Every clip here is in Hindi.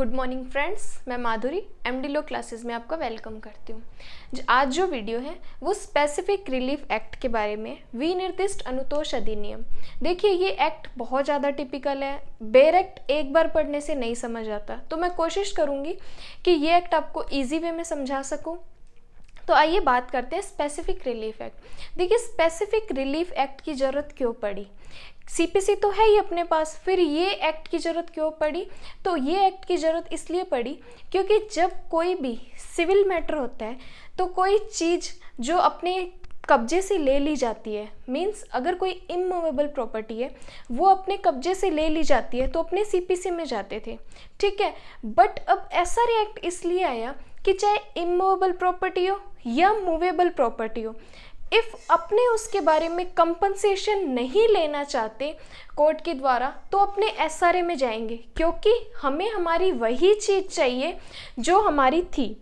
गुड मॉर्निंग फ्रेंड्स, मैं माधुरी एमडी लॉ क्लासेस में आपका वेलकम करती हूँ। आज जो वीडियो है वो स्पेसिफिक रिलीफ एक्ट के बारे में, विनिर्दिष्ट अनुतोष अधिनियम। देखिए, ये एक्ट बहुत ज़्यादा टिपिकल है। बेर एक्ट एक बार पढ़ने से नहीं समझ आता, तो मैं कोशिश करूँगी कि ये एक्ट आपको ईजी वे में समझा सकूँ। तो आइए बात करते हैं स्पेसिफिक रिलीफ एक्ट। देखिए, स्पेसिफिक रिलीफ एक्ट की ज़रूरत क्यों पड़ी? सीपीसी तो है ही अपने पास, फिर ये एक्ट की ज़रूरत क्यों पड़ी? तो ये एक्ट की ज़रूरत इसलिए पड़ी क्योंकि जब कोई भी सिविल मैटर होता है तो कोई चीज़ जो अपने कब्जे से ले ली जाती है, मींस अगर कोई इमूवेबल प्रॉपर्टी है वो अपने कब्जे से ले ली जाती है तो अपने सीपीसी में जाते थे, ठीक है। बट अब एसआर एक्ट इसलिए आया कि चाहे इमूवेबल प्रॉपर्टी हो या मूवेबल प्रॉपर्टी हो, इफ़ अपने उसके बारे में कंपनसेशन नहीं लेना चाहते कोर्ट के द्वारा तो अपने एसआरए में जाएंगे, क्योंकि हमें हमारी वही चीज़ चाहिए जो हमारी थी।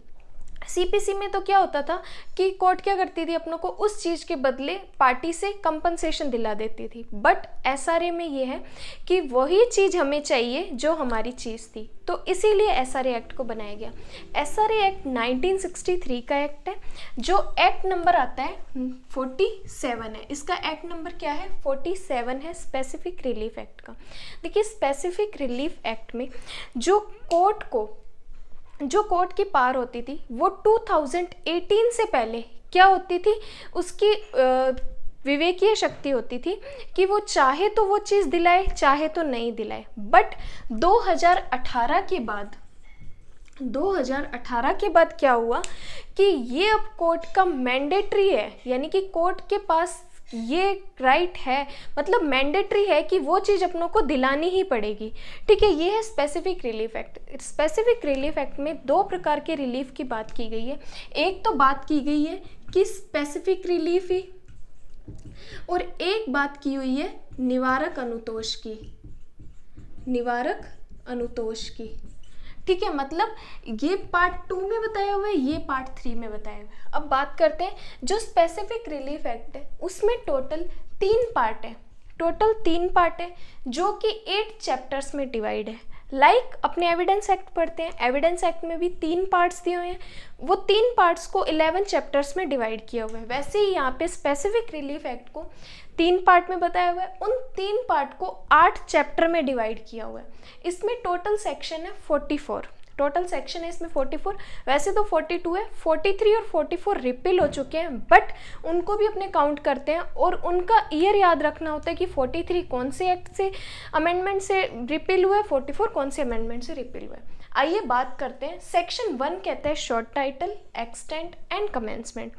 सीपीसी में तो क्या होता था कि कोर्ट क्या करती थी, अपनों को उस चीज़ के बदले पार्टी से कंपनसेशन दिला देती थी। बट एसआरए में ये है कि वही चीज़ हमें चाहिए जो हमारी चीज़ थी, तो इसीलिए एसआरए एक्ट को बनाया गया। एसआरए एक्ट 1963 का एक्ट है। जो एक्ट नंबर आता है 47 है। इसका एक्ट नंबर क्या है? 47 है, स्पेसिफिक रिलीफ एक्ट का। देखिए, स्पेसिफिक रिलीफ एक्ट में जो कोर्ट की पावर होती थी वो 2018 से पहले क्या होती थी, उसकी विवेकीय शक्ति होती थी कि वो चाहे तो वो चीज़ दिलाए, चाहे तो नहीं दिलाए। बट 2018 के बाद क्या हुआ कि ये अब कोर्ट का मैंडेटरी है, यानी कि कोर्ट के पास ये राइट है, मतलब मैंडेटरी है कि वो चीज़ अपनों को दिलानी ही पड़ेगी, ठीक है। ये है specific relief act. Specific relief act में दो प्रकार के रिलीफ की बात की गई है। एक तो बात की गई है कि स्पेसिफिक रिलीफ ही, और एक बात की हुई है निवारक अनुतोष की, ठीक है। मतलब ये पार्ट 2 में बताया हुआ है, ये पार्ट 3 में बताया हुआ है। अब बात करते हैं जो स्पेसिफिक रिलीफ एक्ट है, उसमें टोटल 3 पार्ट है जो कि 8 चैप्टर्स में डिवाइड है। लाइक अपने एविडेंस एक्ट पढ़ते हैं, एविडेंस एक्ट में भी 3 पार्ट्स दिए हुए हैं, वो 3 पार्ट्स को 11 चैप्टर्स में डिवाइड किया हुआ है। वैसे ही यहाँ पे स्पेसिफिक रिलीफ एक्ट को 3 पार्ट में बताया हुआ है, उन 3 पार्ट को 8 चैप्टर में डिवाइड किया हुआ है। इसमें टोटल सेक्शन है 44, टोटल सेक्शन है इसमें 44। वैसे तो 42 है, 43 और 44 रिपील हो चुके हैं, बट उनको भी अपने काउंट करते हैं और उनका ईयर याद रखना होता है कि 43 कौन से एक्ट से अमेंडमेंट से रिपील हुआ है, 44 कौन से अमेंडमेंट से रिपील हुआ है। आइए बात करते हैं। सेक्शन 1 कहता है short title, extent and commencement.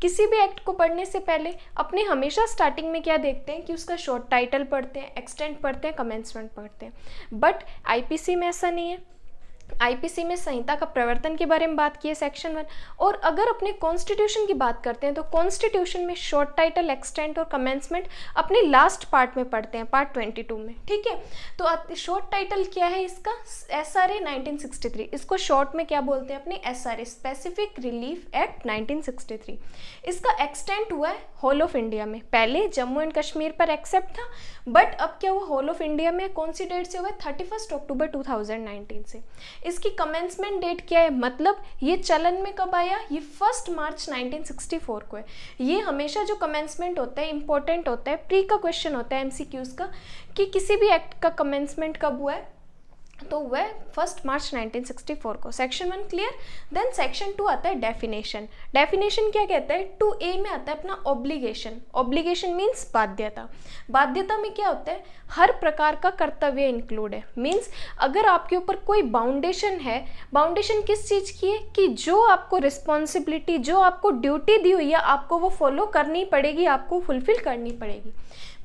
किसी भी एक्ट को पढ़ने से पहले अपने हमेशा स्टार्टिंग में क्या देखते हैं कि उसका शॉर्ट टाइटल पढ़ते हैं, एक्सटेंट पढ़ते हैं, कमेंसमेंट पढ़ते हैं। बट आईपीसी में ऐसा नहीं है। आईपीसी में संहिता का प्रवर्तन के बारे में बात की है सेक्शन 1। और अगर अपने कॉन्स्टिट्यूशन की बात करते हैं तो कॉन्स्टिट्यूशन में शॉर्ट टाइटल, एक्सटेंट और कमेंसमेंट अपने लास्ट पार्ट में पढ़ते हैं, पार्ट 22 में, ठीक है। तो शॉर्ट टाइटल क्या है इसका? एसआरए 1963। इसको शॉर्ट में क्या बोलते हैं? अपने एसआरए, स्पेसिफिक रिलीफ एक्ट 1963। इसका एक्सटेंट हुआ है होल ऑफ इंडिया में। पहले जम्मू एंड कश्मीर पर एक्सेप्ट था, बट अब क्या हुआ, होल ऑफ इंडिया में। कौन सी डेट से हुआ है? 31 अक्टूबर 2019 से। इसकी कमेंसमेंट डेट क्या है, मतलब ये चलन में कब आया? ये 1 मार्च 1964 को है। ये हमेशा जो कमेंसमेंट होता है इंपॉर्टेंट होता है, प्री का क्वेश्चन होता है एमसीक्यूज का, कि किसी भी एक्ट का कमेंसमेंट कब हुआ है, तो वह 1 मार्च 1964 को। Section 1 clear. देन सेक्शन 2 आता है डेफिनेशन। डेफिनेशन क्या कहता है? 2A में आता है अपना ऑब्लिगेशन। ऑब्लिगेशन मीन्स बाध्यता। बाध्यता में क्या होता है? हर प्रकार का कर्तव्य इंक्लूड है। मीन्स अगर आपके ऊपर कोई बाउंडेशन है, बाउंडेशन किस चीज़ की है कि जो आपको रिस्पॉन्सिबिलिटी, जो आपको ड्यूटी दी हुई है, आपको वो फॉलो करनी पड़ेगी, आपको फुलफिल करनी पड़ेगी।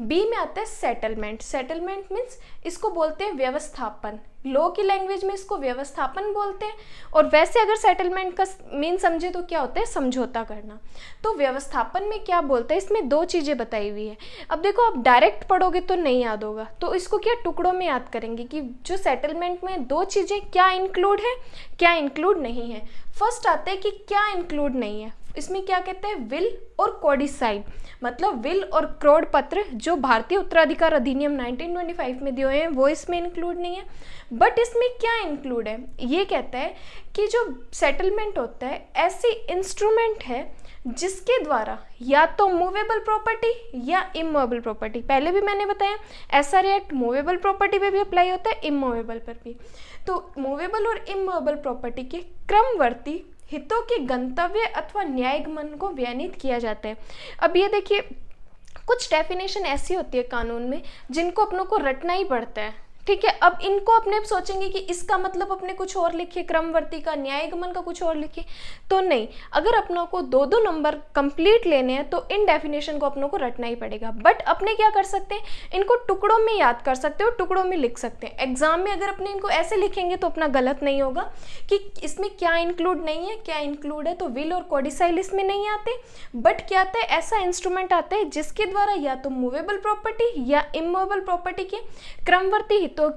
बी में आता है सेटलमेंट। सेटलमेंट मीन्स इसको बोलते हैं व्यवस्थापन। लॉ की लैंग्वेज में इसको व्यवस्थापन बोलते हैं, और वैसे अगर सेटलमेंट का मीन समझे तो क्या होता है? समझौता करना। तो व्यवस्थापन में क्या बोलते हैं? इसमें 2 चीज़ें बताई हुई है। अब देखो, आप डायरेक्ट पढ़ोगे तो नहीं याद होगा, तो इसको क्या टुकड़ों में याद करेंगे कि जो सेटलमेंट में 2 चीज़ें क्या इंक्लूड है, क्या इंक्लूड नहीं है। फर्स्ट आता है कि क्या इंक्लूड नहीं है। इसमें क्या कहते हैं, विल और कोडिसाइड, मतलब विल और क्रोड पत्र जो भारतीय उत्तराधिकार अधिनियम 1925 में दिए हुए हैं वो इसमें इंक्लूड नहीं है। बट इसमें क्या इंक्लूड है, ये कहता है कि जो सेटलमेंट होता है ऐसी इंस्ट्रूमेंट है जिसके द्वारा या तो मूवेबल प्रॉपर्टी या इमूवेबल प्रॉपर्टी, पहले भी मैंने बताया एसआर एक्ट मूवेबल प्रॉपर्टी पे भी अप्लाई होता है, इमूवेबल पर भी, तो मूवेबल और इमूवेबल प्रॉपर्टी के क्रमवर्ती हितों के गंतव्य अथवा न्यायगमन को व्यनित किया जाता है। अब ये देखिए कुछ डेफिनेशन ऐसी होती है कानून में जिनको अपनों को रटना ही पड़ता है, ठीक है। अब इनको अपने आप सोचेंगे कि इसका मतलब अपने कुछ और लिखे, क्रमवर्ती का, न्यायगमन का कुछ और लिखे, तो नहीं। अगर अपनों को 2-2 नंबर कंप्लीट लेने हैं तो इन डेफिनेशन को अपनों को रटना ही पड़ेगा। बट अपने क्या कर सकते हैं, इनको टुकड़ों में याद कर सकते हो, टुकड़ों में लिख सकते हैं। एग्जाम में अगर अपने इनको ऐसे लिखेंगे तो अपना गलत नहीं होगा कि इसमें क्या इंक्लूड नहीं है, क्या इंक्लूड है। तो विल और कोडिसाइल इसमें नहीं आते, बट क्या आता है, ऐसा इंस्ट्रूमेंट आता है जिसके द्वारा या तो मूवेबल प्रॉपर्टी या इमूवेबल प्रॉपर्टी के क्रमवर्ती हितों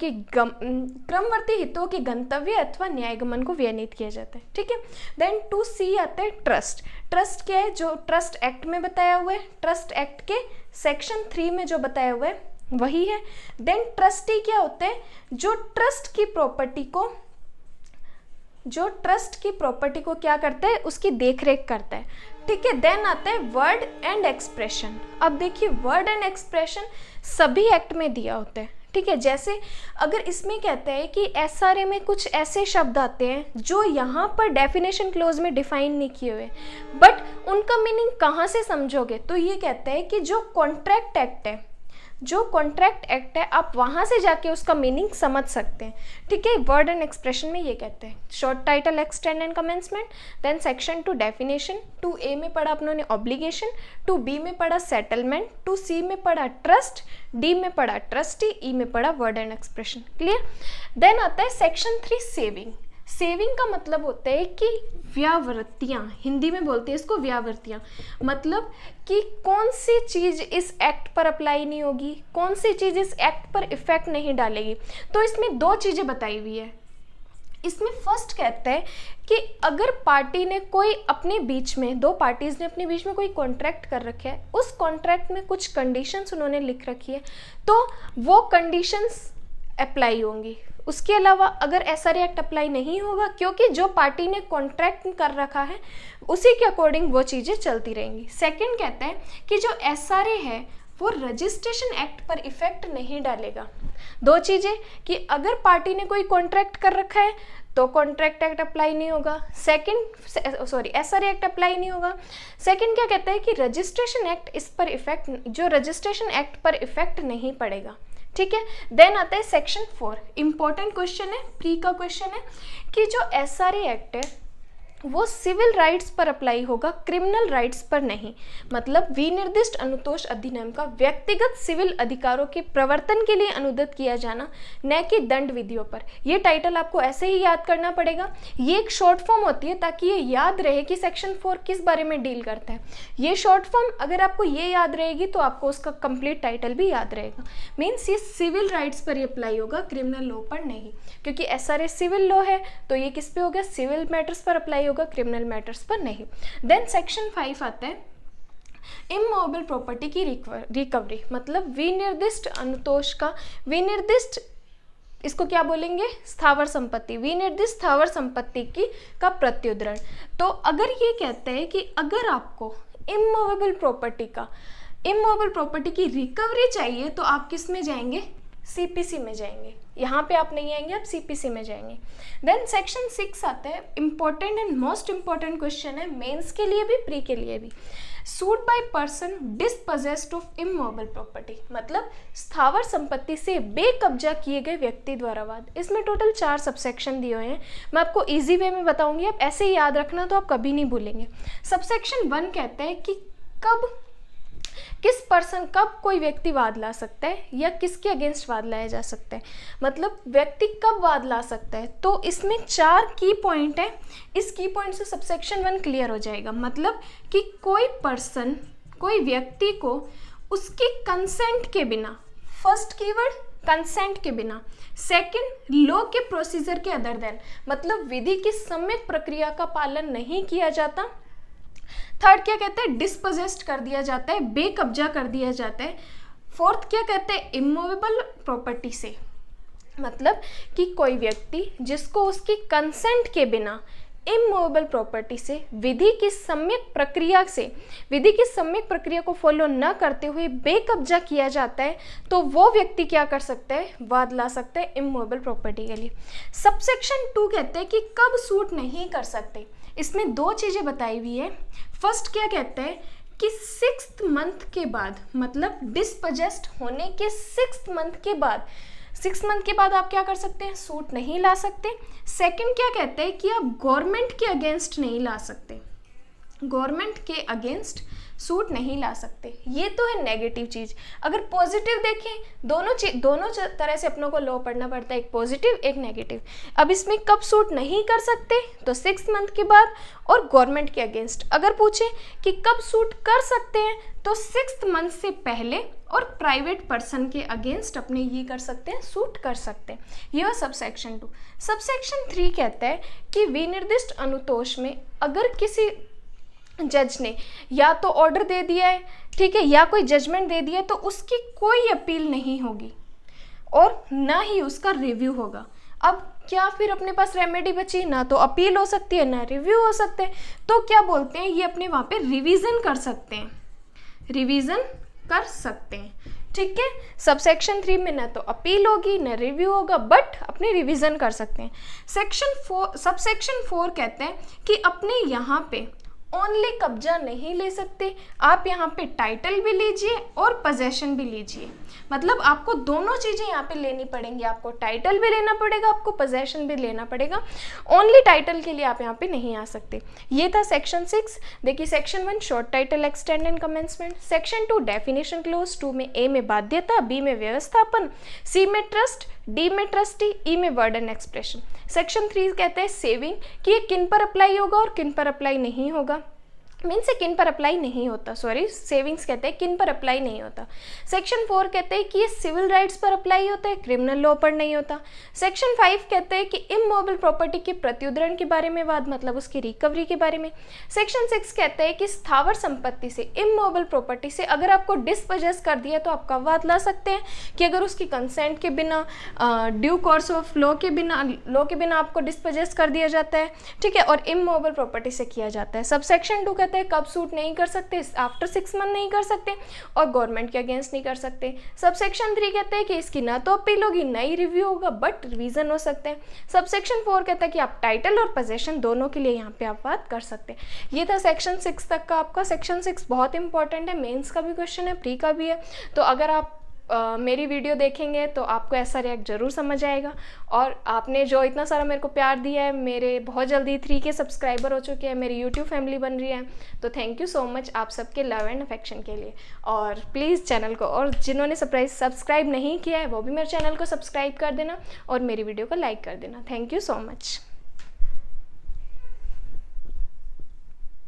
के गंतव्य अथवा न्यायगमन को व्यनित किया जाता है, ठीक है। देन 2C आता है ट्रस्ट। ट्रस्ट क्या है, जो ट्रस्ट एक्ट में बताया हुआ है, ट्रस्ट एक्ट के सेक्शन 3 में जो बताया हुआ है वही है। देन ट्रस्टी क्या होते हैं, जो ट्रस्ट की प्रॉपर्टी को क्या करता है, उसकी देखरेख करता है, ठीक है। देन आता है वर्ड एंड एक्सप्रेशन। अब देखिए वर्ड एंड एक्सप्रेशन सभी एक्ट में दिया होता है, ठीक है। जैसे अगर इसमें कहता है कि एसआरए में कुछ ऐसे शब्द आते हैं जो यहाँ पर डेफिनेशन क्लोज में डिफाइन नहीं किए हुए, बट उनका मीनिंग कहाँ से समझोगे, तो ये कहता है कि जो कॉन्ट्रैक्ट एक्ट है आप वहाँ से जाके उसका मीनिंग समझ सकते हैं, ठीक है। वर्ड एंड एक्सप्रेशन में ये कहते हैं short title, extend and commencement. Then section 2 definition, 2A में पढ़ा अपनों ने ऑब्लिगेशन, 2B में पढ़ा सेटलमेंट, 2C में पढ़ा ट्रस्ट, D में पढ़ा ट्रस्टी, E में पढ़ा word and expression, clear. Then आता है सेक्शन 3 सेविंग। सेविंग का मतलब होता है कि व्यावृत्तियाँ, हिंदी में बोलते हैं इसको व्यावृत्तियाँ, मतलब कि कौन सी चीज़ इस एक्ट पर अप्लाई नहीं होगी, कौन सी चीज़ इस एक्ट पर इफेक्ट नहीं डालेगी। तो इसमें 2 चीज़ें बताई हुई है। इसमें फर्स्ट कहता है कि अगर पार्टी ने कोई अपने बीच में, 2 पार्टीज ने अपने बीच में कोई कॉन्ट्रैक्ट कर रखा है, उस कॉन्ट्रैक्ट में कुछ कंडीशंस उन्होंने लिख रखी है, तो वो कंडीशंस अप्लाई होंगी। उसके अलावा अगर एसआरए एक्ट अप्लाई नहीं होगा, क्योंकि जो पार्टी ने कॉन्ट्रैक्ट कर रखा है उसी के अकॉर्डिंग वो चीज़ें चलती रहेंगी। सेकंड कहता है कि जो एसआरए है वो रजिस्ट्रेशन एक्ट पर इफेक्ट नहीं डालेगा। 2 चीज़ें कि अगर पार्टी ने कोई कॉन्ट्रैक्ट कर रखा है तो कॉन्ट्रैक्ट एक्ट अप्लाई नहीं होगा, एसआरए एक्ट अप्लाई नहीं होगा। सेकंड क्या कहता है कि रजिस्ट्रेशन एक्ट इस पर इफेक्ट, जो रजिस्ट्रेशन एक्ट पर इफेक्ट नहीं पड़ेगा, ठीक है। देन आता है सेक्शन 4, इंपॉर्टेंट क्वेश्चन है, प्री का क्वेश्चन है कि जो एसआरए एक्ट है वो सिविल राइट्स पर अप्लाई होगा, क्रिमिनल राइट्स पर नहीं। मतलब विनिर्दिष्ट अनुतोष अधिनियम का व्यक्तिगत सिविल अधिकारों के प्रवर्तन के लिए अनुदित किया जाना, न कि दंड विधियों पर। ये टाइटल आपको ऐसे ही याद करना पड़ेगा, ये एक शॉर्ट फॉर्म होती है ताकि ये याद रहे कि सेक्शन 4 किस बारे में डील करता है। ये शॉर्ट फॉर्म अगर आपको ये याद रहेगी तो आपको उसका कंप्लीट टाइटल भी याद रहेगा। मीन्स ये सिविल राइट्स पर ही अप्लाई होगा, क्रिमिनल लॉ पर नहीं, क्योंकि एसआरए सिविल लॉ है तो ये किस पे होगा, सिविल मैटर्स पर अप्लाई होगा, क्रिमिनल मैटर्स पर नहीं। देन सेक्शन 5 आता है इमूवेबल प्रॉपर्टी की रिकवरी, मतलब विनिर्दिष्ट अनुतोष का, विनिर्दिष्ट इसको क्या बोलेंगे, स्थावर संपत्ति, विनिर्दिष्ट स्थावर संपत्ति की का प्रत्युदरण। तो अगर ये कहते हैं कि अगर आपको इमूवेबल प्रॉपर्टी की रिकवरी चाहिए तो आप किस में जाएंगे, सीपीसी में जाएंगे। यहाँ पे आप नहीं आएंगे, आप सीपीसी में जाएंगे। देन सेक्शन 6 आता है, important and most important question है मेंस के लिए भी, प्री के लिए भी। Suit by person dispossessed of immovable property, मतलब स्थावर संपत्ति से बेकब्जा किए गए व्यक्ति द्वारा वाद। इसमें टोटल 4 सबसेक्शन दिए हुए हैं, मैं आपको इजी वे में बताऊंगी, आप ऐसे ही याद रखना तो आप कभी नहीं भूलेंगे। सबसेक्शन 1 कहता है कि कब कोई व्यक्ति वाद ला सकता है या किसके अगेंस्ट वाद लाया जा सकता है, मतलब व्यक्ति कब वाद ला सकता है। तो इसमें 4 की पॉइंट है, इस की पॉइंट से सबसेक्शन 1 क्लियर हो जाएगा। मतलब कि कोई व्यक्ति को उसके कंसेंट के बिना, फर्स्ट कीवर्ड कंसेंट के बिना, सेकंड लॉ के प्रोसीजर के अदर देन, मतलब विधि की सम्यक प्रक्रिया का पालन नहीं किया जाता। थर्ड क्या कहते हैं, डिस्पोजेस्ड कर दिया जाता है, बेकब्जा कर दिया जाता है। फोर्थ क्या कहते हैं, इमूवेबल प्रॉपर्टी से, मतलब कि कोई व्यक्ति जिसको उसकी कंसेंट के बिना इमूवेबल प्रॉपर्टी से विधि की सम्यक प्रक्रिया को फॉलो न करते हुए बेकब्जा किया जाता है, तो वो व्यक्ति क्या कर सकता है, वाद ला सकता है इमूवेबल प्रॉपर्टी के लिए। सबसेक्शन 2 कहते हैं कि कब सूट नहीं कर सकते। इसमें दो चीज़ें बताई हुई है। फर्स्ट क्या कहते हैं कि 6th मंथ के बाद, मतलब डिस्पोजेस्ड होने के 6th मंथ के बाद, 6 मंथ के बाद आप क्या कर सकते हैं, सूट नहीं ला सकते। सेकंड क्या कहते हैं कि आप गवर्नमेंट के अगेंस्ट नहीं ला सकते, गवर्नमेंट के अगेंस्ट सूट नहीं ला सकते। ये तो है नेगेटिव चीज़। अगर पॉजिटिव देखें, दोनों तरह से अपनों को लॉ पढ़ना पड़ता है, एक पॉजिटिव एक नेगेटिव। अब इसमें कब सूट नहीं कर सकते, तो 6 मंथ के बाद और गवर्नमेंट के अगेंस्ट। अगर पूछे कि कब सूट कर सकते हैं, तो 6th मंथ से पहले और प्राइवेट पर्सन के अगेंस्ट अपने ये कर सकते हैं, सूट कर सकते हैं। ये हुआ सबसेक्शन 2। सबसेक्शन 3 कहता है कि विनिर्दिष्ट अनुतोष में अगर किसी जज ने या तो ऑर्डर दे दिया है, ठीक है, या कोई जजमेंट दे दिया है, तो उसकी कोई अपील नहीं होगी और ना ही उसका रिव्यू होगा। अब क्या फिर अपने पास रेमेडी बची, ना तो अपील हो सकती है ना रिव्यू हो सकते हैं। तो क्या बोलते हैं, ये अपने वहाँ पे रिवीजन कर सकते हैं, रिवीजन कर सकते हैं, ठीक है। सबसेक्शन 3 में ना तो अपील होगी ना रिव्यू होगा, बट अपने रिवीजन कर सकते हैं। सबसेक्शन 4 कहते हैं कि अपने यहाँ पे ओनली कब्जा नहीं ले सकते, आप यहाँ पे टाइटल भी लीजिए और पोजेशन भी लीजिए। मतलब आपको दोनों चीज़ें यहाँ पे लेनी पड़ेंगी, आपको टाइटल भी लेना पड़ेगा, आपको पोजेशन भी लेना पड़ेगा। ओनली टाइटल के लिए आप यहाँ पे नहीं आ सकते। ये था सेक्शन 6। देखिए section 1 short title extend and commencement, section 2 definition close, 2 में ए में बाध्यता, बी में व्यवस्थापन, सी में ट्रस्ट, डी में ट्रस्टी, ई में वर्ड एंड एक्सप्रेशन। सेक्शन 3 कहते हैं सेविंग, कि ये किन पर अप्लाई होगा और किन पर अप्लाई नहीं होगा। मीन्स से किन पर अप्लाई नहीं होता, सॉरी सेविंग्स कहते हैं किन पर अप्लाई नहीं होता। सेक्शन 4 कहते हैं कि ये सिविल राइट्स पर अप्लाई होता है, क्रिमिनल लॉ पर नहीं होता। सेक्शन 5 कहते हैं कि इमूवेबल प्रॉपर्टी के प्रत्युदरण के बारे में वाद, मतलब उसकी रिकवरी के बारे में। सेक्शन 6 कहते हैं कि स्थावर संपत्ति से, इमूवेबल प्रॉपर्टी से अगर आपको डिस्पोजेस कर दिया तो आपका वाद ला सकते हैं कि अगर उसकी कंसेंट के बिना, ड्यू कोर्स ऑफ लॉ के बिना आपको डिस्पोजेस कर दिया जाता है, ठीक है, और इमूवेबल प्रॉपर्टी से किया जाता है। सबसेक्शन 2 कब सूट नहीं कर सकते, आफ्टर 6 मंथ नहीं कर सकते और गवर्नमेंट के अगेंस्ट नहीं कर सकते। सबसेक्शन 3 कहते हैं कि इसकी ना तो अपील होगी ना ही रिव्यू होगा, बट रिवीजन हो सकते हैं। सबसेक्शन 4 कहता है कि आप टाइटल और पोजेशन दोनों के लिए यहाँ पे आप बात कर सकते हैं। ये था सेक्शन 6 तक का आपका। सेक्शन 6 बहुत इंपॉर्टेंट है, मेंस का भी क्वेश्चन है, प्री का भी है। तो अगर आप मेरी वीडियो देखेंगे तो आपको ऐसा रिएक्ट ज़रूर समझ आएगा। और आपने जो इतना सारा मेरे को प्यार दिया है, मेरे बहुत जल्दी 3K सब्सक्राइबर हो चुके हैं, मेरी यूट्यूब फैमिली बन रही है, तो थैंक यू सो मच आप सबके लव एंड अफेक्शन के लिए। और प्लीज़ चैनल को, और जिन्होंने सब्सक्राइब नहीं किया है वो भी मेरे चैनल को सब्सक्राइब कर देना और मेरी वीडियो को लाइक कर देना। Thank you so much.